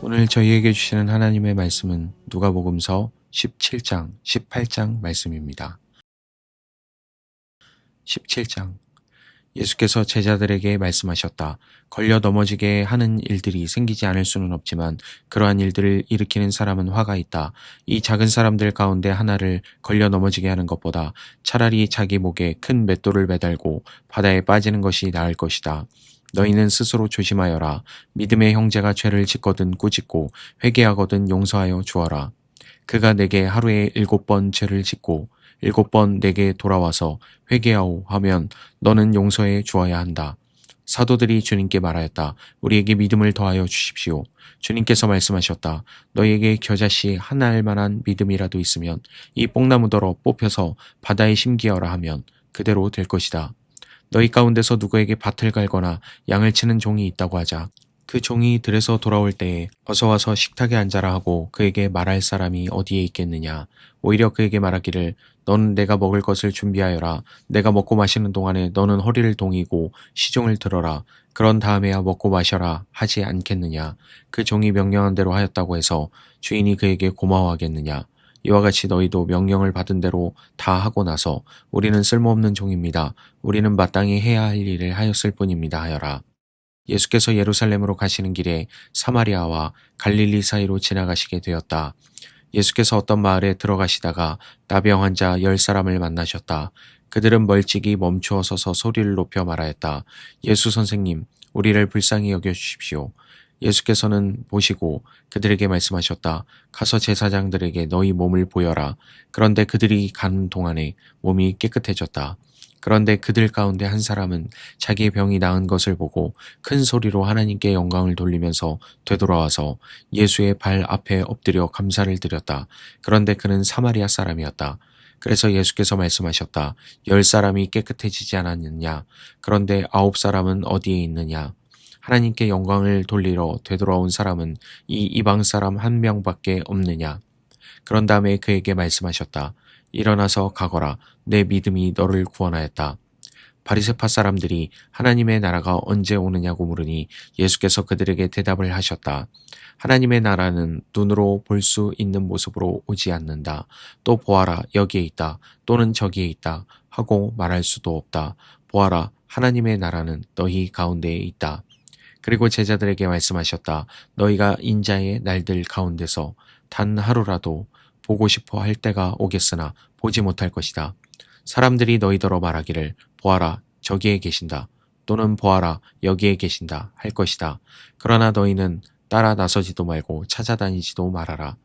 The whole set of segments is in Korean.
오늘 저희에게 주시는 하나님의 말씀은 누가복음서 17장, 18장 말씀입니다. 17장. 예수께서 제자들에게 말씀하셨다. 걸려 넘어지게 하는 일들이 생기지 않을 수는 없지만 그러한 일들을 일으키는 사람은 화가 있다. 이 작은 사람들 가운데 하나를 걸려 넘어지게 하는 것보다 차라리 자기 목에 큰 맷돌을 매달고 바다에 빠지는 것이 나을 것이다. 너희는 스스로 조심하여라. 믿음의 형제가 죄를 짓거든 꾸짖고 회개하거든 용서하여 주어라. 그가 내게 하루에 7번 죄를 짓고 7번 내게 돌아와서 회개하오 하면 너는 용서해 주어야 한다. 사도들이 주님께 말하였다. 우리에게 믿음을 더하여 주십시오. 주님께서 말씀하셨다. 너희에게 겨자씨 하나 알 만한 믿음이라도 있으면 이 뽕나무더러 뽑혀서 바다에 심기어라 하면 그대로 될 것이다. 너희 가운데서 누구에게 밭을 갈거나 양을 치는 종이 있다고 하자. 그 종이 들에서 돌아올 때에 어서 와서 식탁에 앉아라 하고 그에게 말할 사람이 어디에 있겠느냐. 오히려 그에게 말하기를 너는 내가 먹을 것을 준비하여라. 내가 먹고 마시는 동안에 너는 허리를 동이고 시종을 들어라. 그런 다음에야 먹고 마셔라 하지 않겠느냐. 그 종이 명령한 대로 하였다고 해서 주인이 그에게 고마워하겠느냐. 이와 같이 너희도 명령을 받은 대로 다 하고 나서 우리는 쓸모없는 종입니다. 우리는 마땅히 해야 할 일을 하였을 뿐입니다 하여라. 예수께서 예루살렘으로 가시는 길에 사마리아와 갈릴리 사이로 지나가시게 되었다. 예수께서 어떤 마을에 들어가시다가 나병 환자 10사람을 만나셨다. 그들은 멀찍이 멈추어 서서 소리를 높여 말하였다. 예수 선생님, 우리를 불쌍히 여겨 주십시오. 예수께서는 보시고 그들에게 말씀하셨다. 가서 제사장들에게 너희 몸을 보여라. 그런데 그들이 가는 동안에 몸이 깨끗해졌다. 그런데 그들 가운데 한 사람은 자기의 병이 나은 것을 보고 큰 소리로 하나님께 영광을 돌리면서 되돌아와서 예수의 발 앞에 엎드려 감사를 드렸다. 그런데 그는 사마리아 사람이었다. 그래서 예수께서 말씀하셨다. 10사람이 깨끗해지지 않았느냐? 그런데 9사람은 어디에 있느냐? 하나님께 영광을 돌리러 되돌아온 사람은 이 이방 사람 한 명밖에 없느냐? 그런 다음에 그에게 말씀하셨다. 일어나서 가거라. 내 믿음이 너를 구원하였다. 바리새파 사람들이 하나님의 나라가 언제 오느냐고 물으니 예수께서 그들에게 대답을 하셨다. 하나님의 나라는 눈으로 볼 수 있는 모습으로 오지 않는다. 또 보아라 여기에 있다. 또는 저기에 있다. 하고 말할 수도 없다. 보아라 하나님의 나라는 너희 가운데에 있다. 그리고 제자들에게 말씀하셨다. 너희가 인자의 날들 가운데서 단 하루라도 보고 싶어 할 때가 오겠으나 보지 못할 것이다. 사람들이 너희더러 말하기를 보아라 저기에 계신다. 또는 보아라 여기에 계신다 할 것이다. 그러나 너희는 따라 나서지도 말고 찾아다니지도 말아라.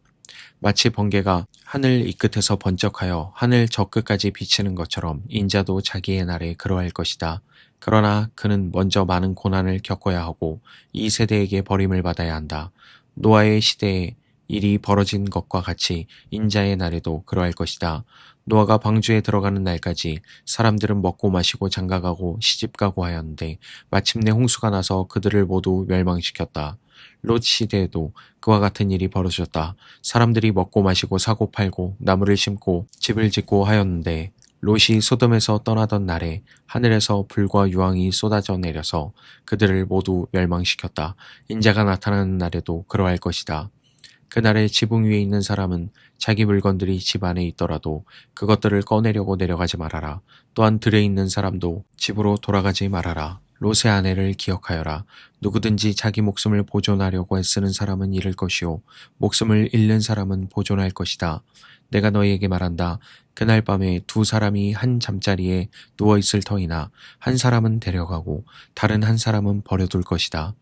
마치 번개가 하늘 이 끝에서 번쩍하여 하늘 저 끝까지 비치는 것처럼 인자도 자기의 날에 그러할 것이다. 그러나 그는 먼저 많은 고난을 겪어야 하고 이 세대에게 버림을 받아야 한다. 노아의 시대에 일이 벌어진 것과 같이 인자의 날에도 그러할 것이다. 노아가 방주에 들어가는 날까지 사람들은 먹고 마시고 장가가고 시집가고 하였는데 마침내 홍수가 나서 그들을 모두 멸망시켰다. 롯 시대에도 그와 같은 일이 벌어졌다. 사람들이 먹고 마시고 사고 팔고 나무를 심고 집을 짓고 하였는데 롯이 소돔에서 떠나던 날에 하늘에서 불과 유황이 쏟아져 내려서 그들을 모두 멸망시켰다. 인자가 나타나는 날에도 그러할 것이다. 그날에 지붕 위에 있는 사람은 자기 물건들이 집 안에 있더라도 그것들을 꺼내려고 내려가지 말아라. 또한 들에 있는 사람도 집으로 돌아가지 말아라. 롯의 아내를 기억하여라. 누구든지 자기 목숨을 보존하려고 애쓰는 사람은 잃을 것이요 목숨을 잃는 사람은 보존할 것이다. 내가 너희에게 말한다. 그날 밤에 2사람이 한 잠자리에 누워 있을 터이나 한 사람은 데려가고 다른 한 사람은 버려둘 것이다.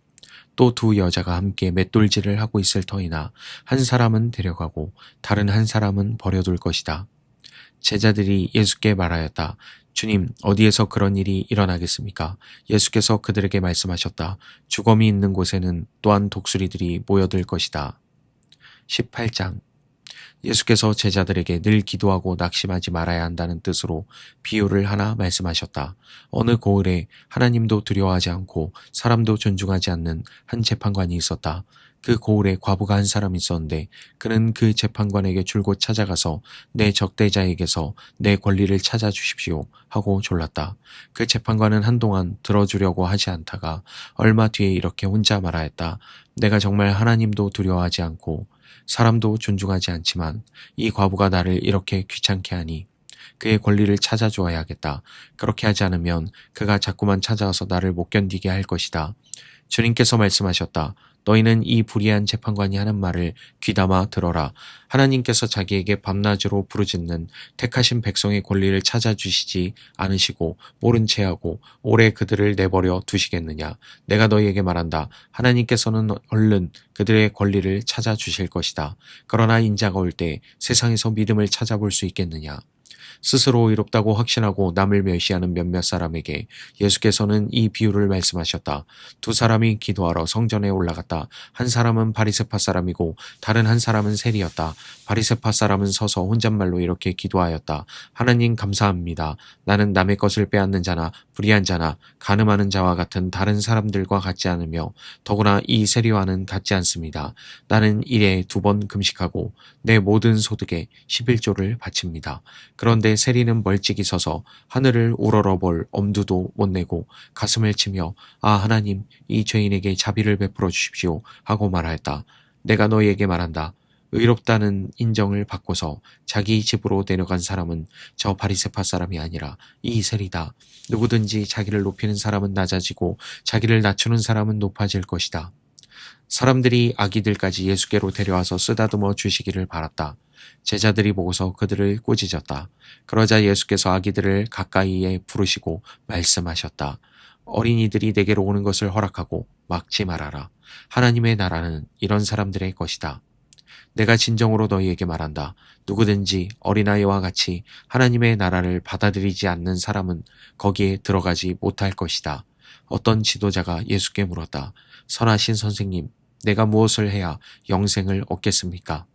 또 2여자가 함께 맷돌질을 하고 있을 터이나 한 사람은 데려가고 다른 한 사람은 버려둘 것이다. 제자들이 예수께 말하였다. 주님, 어디에서 그런 일이 일어나겠습니까? 예수께서 그들에게 말씀하셨다. 주검이 있는 곳에는 또한 독수리들이 모여들 것이다. 18장. 예수께서 제자들에게 늘 기도하고 낙심하지 말아야 한다는 뜻으로 비유를 하나 말씀하셨다. 어느 고을에 하나님도 두려워하지 않고 사람도 존중하지 않는 한 재판관이 있었다. 그 고을에 과부가 한 사람이 있었는데 그는 그 재판관에게 줄곧 찾아가서 내 적대자에게서 내 권리를 찾아주십시오 하고 졸랐다. 그 재판관은 한동안 들어주려고 하지 않다가 얼마 뒤에 이렇게 혼자 말하였다. 내가 정말 하나님도 두려워하지 않고 사람도 존중하지 않지만 이 과부가 나를 이렇게 귀찮게 하니 그의 권리를 찾아주어야겠다. 그렇게 하지 않으면 그가 자꾸만 찾아와서 나를 못 견디게 할 것이다. 주님께서 말씀하셨다. 너희는 이 불의한 재판관이 하는 말을 귀담아 들어라. 하나님께서 자기에게 밤낮으로 부르짖는 택하신 백성의 권리를 찾아주시지 않으시고 모른 체하고 오래 그들을 내버려 두시겠느냐. 내가 너희에게 말한다. 하나님께서는 얼른 그들의 권리를 찾아주실 것이다. 그러나 인자가 올 때 세상에서 믿음을 찾아볼 수 있겠느냐. 스스로 의롭다고 확신하고 남을 멸시하는 몇몇 사람에게 예수께서는 이 비유를 말씀하셨다. 두 사람이 기도하러 성전에 올라갔다. 한 사람은 바리새파 사람이고 다른 한 사람은 세리였다. 바리새파 사람은 서서 혼잣말로 이렇게 기도하였다. 하나님 감사합니다. 나는 남의 것을 빼앗는 자나 불의한 자나 간음하는 자와 같은 다른 사람들과 같지 않으며 더구나 이 세리와는 같지 않습니다. 나는 일에 2번 금식하고 내 모든 소득의 11조를 바칩니다. 그런데 세리는 멀찍이 서서 하늘을 우러러볼 엄두도 못 내고 가슴을 치며 아 하나님 이 죄인에게 자비를 베풀어 주십시오 하고 말하였다. 내가 너희에게 말한다. 의롭다는 인정을 받고서 자기 집으로 내려간 사람은 저 바리새파 사람이 아니라 이 세리다. 누구든지 자기를 높이는 사람은 낮아지고 자기를 낮추는 사람은 높아질 것이다. 사람들이 아기들까지 예수께로 데려와서 쓰다듬어 주시기를 바랐다. 제자들이 보고서 그들을 꾸짖었다. 그러자 예수께서 아기들을 가까이에 부르시고 말씀하셨다. 어린이들이 내게로 오는 것을 허락하고 막지 말아라. 하나님의 나라는 이런 사람들의 것이다. 내가 진정으로 너희에게 말한다. 누구든지 어린아이와 같이 하나님의 나라를 받아들이지 않는 사람은 거기에 들어가지 못할 것이다. 어떤 지도자가 예수께 물었다. 선하신 선생님, 내가 무엇을 해야 영생을 얻겠습니까?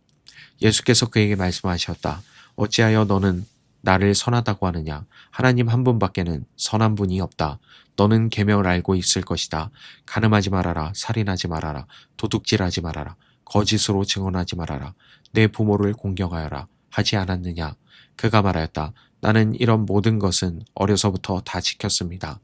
예수께서 그에게 말씀하셨다. 어찌하여 너는 나를 선하다고 하느냐? 하나님 한 분밖에는 선한 분이 없다. 너는 계명을 알고 있을 것이다. 간음하지 말아라. 살인하지 말아라. 도둑질하지 말아라. 거짓으로 증언하지 말아라. 내 부모를 공경하여라. 하지 않았느냐? 그가 말하였다. 나는 이런 모든 것은 어려서부터 다 지켰습니다.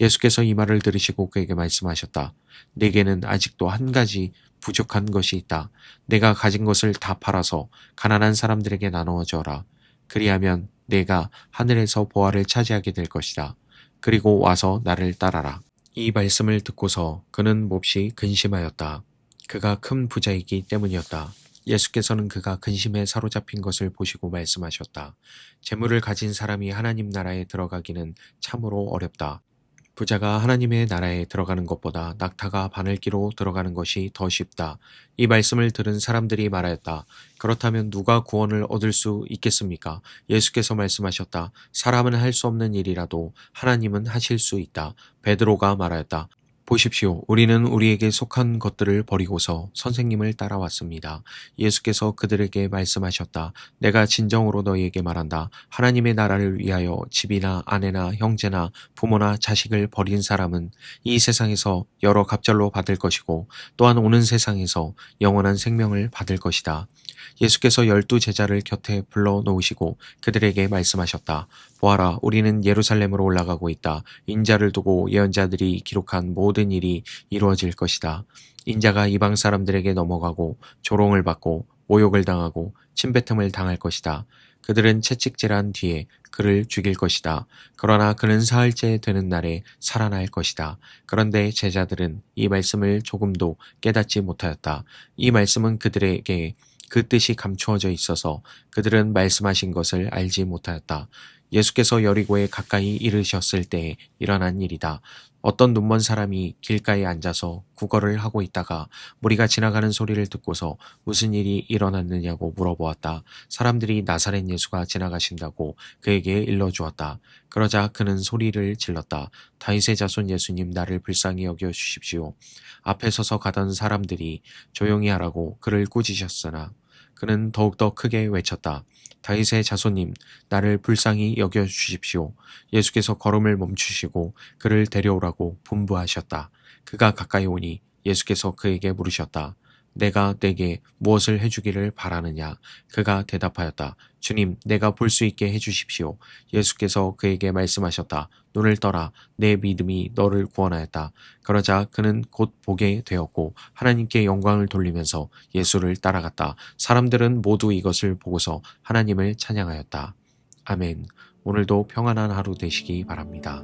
예수께서 이 말을 들으시고 그에게 말씀하셨다. 네게는 아직도 한 가지 부족한 것이 있다. 내가 가진 것을 다 팔아서 가난한 사람들에게 나누어 줘라. 그리하면 내가 하늘에서 보화를 차지하게 될 것이다. 그리고 와서 나를 따라라. 이 말씀을 듣고서 그는 몹시 근심하였다. 그가 큰 부자이기 때문이었다. 예수께서는 그가 근심에 사로잡힌 것을 보시고 말씀하셨다. 재물을 가진 사람이 하나님 나라에 들어가기는 참으로 어렵다. 부자가 하나님의 나라에 들어가는 것보다 낙타가 바늘기로 들어가는 것이 더 쉽다. 이 말씀을 들은 사람들이 말하였다. 그렇다면 누가 구원을 얻을 수 있겠습니까? 예수께서 말씀하셨다. 사람은 할 수 없는 일이라도 하나님은 하실 수 있다. 베드로가 말하였다. 보십시오. 우리는 우리에게 속한 것들을 버리고서 선생님을 따라왔습니다. 예수께서 그들에게 말씀하셨다. 내가 진정으로 너희에게 말한다. 하나님의 나라를 위하여 집이나 아내나 형제나 부모나 자식을 버린 사람은 이 세상에서 여러 갑절로 받을 것이고 또한 오는 세상에서 영원한 생명을 받을 것이다. 예수께서 12 제자를 곁에 불러 놓으시고 그들에게 말씀하셨다. 보아라, 우리는 예루살렘으로 올라가고 있다. 인자를 두고 예언자들이 기록한 모든 일이 이루어질 것이다. 인자가 이방 사람들에게 넘어가고 조롱을 받고 모욕을 당하고 침뱉음을 당할 것이다. 그들은 채찍질한 뒤에 그를 죽일 것이다. 그러나 그는 사흘째 되는 날에 살아날 것이다. 그런데 제자들은 이 말씀을 조금도 깨닫지 못하였다. 이 말씀은 그들에게 그 뜻이 감추어져 있어서 그들은 말씀하신 것을 알지 못하였다. 예수께서 여리고에 가까이 이르셨을 때에 일어난 일이다. 어떤 눈먼 사람이 길가에 앉아서 구걸을 하고 있다가 무리가 지나가는 소리를 듣고서 무슨 일이 일어났느냐고 물어보았다. 사람들이 나사렛 예수가 지나가신다고 그에게 일러주었다. 그러자 그는 소리를 질렀다. 다윗의 자손 예수님, 나를 불쌍히 여겨 주십시오. 앞에 서서 가던 사람들이 조용히 하라고 그를 꾸짖었으나 그는 더욱더 크게 외쳤다. 다윗의 자손님, 나를 불쌍히 여겨 주십시오. 예수께서 걸음을 멈추시고 그를 데려오라고 분부하셨다. 그가 가까이 오니 예수께서 그에게 물으셨다. 내가 네게 무엇을 해주기를 바라느냐? 그가 대답하였다. 주님, 내가 볼 수 있게 해주십시오. 예수께서 그에게 말씀하셨다. 눈을 떠라. 내 믿음이 너를 구원하였다. 그러자 그는 곧 보게 되었고 하나님께 영광을 돌리면서 예수를 따라갔다. 사람들은 모두 이것을 보고서 하나님을 찬양하였다. 아멘. 오늘도 평안한 하루 되시기 바랍니다.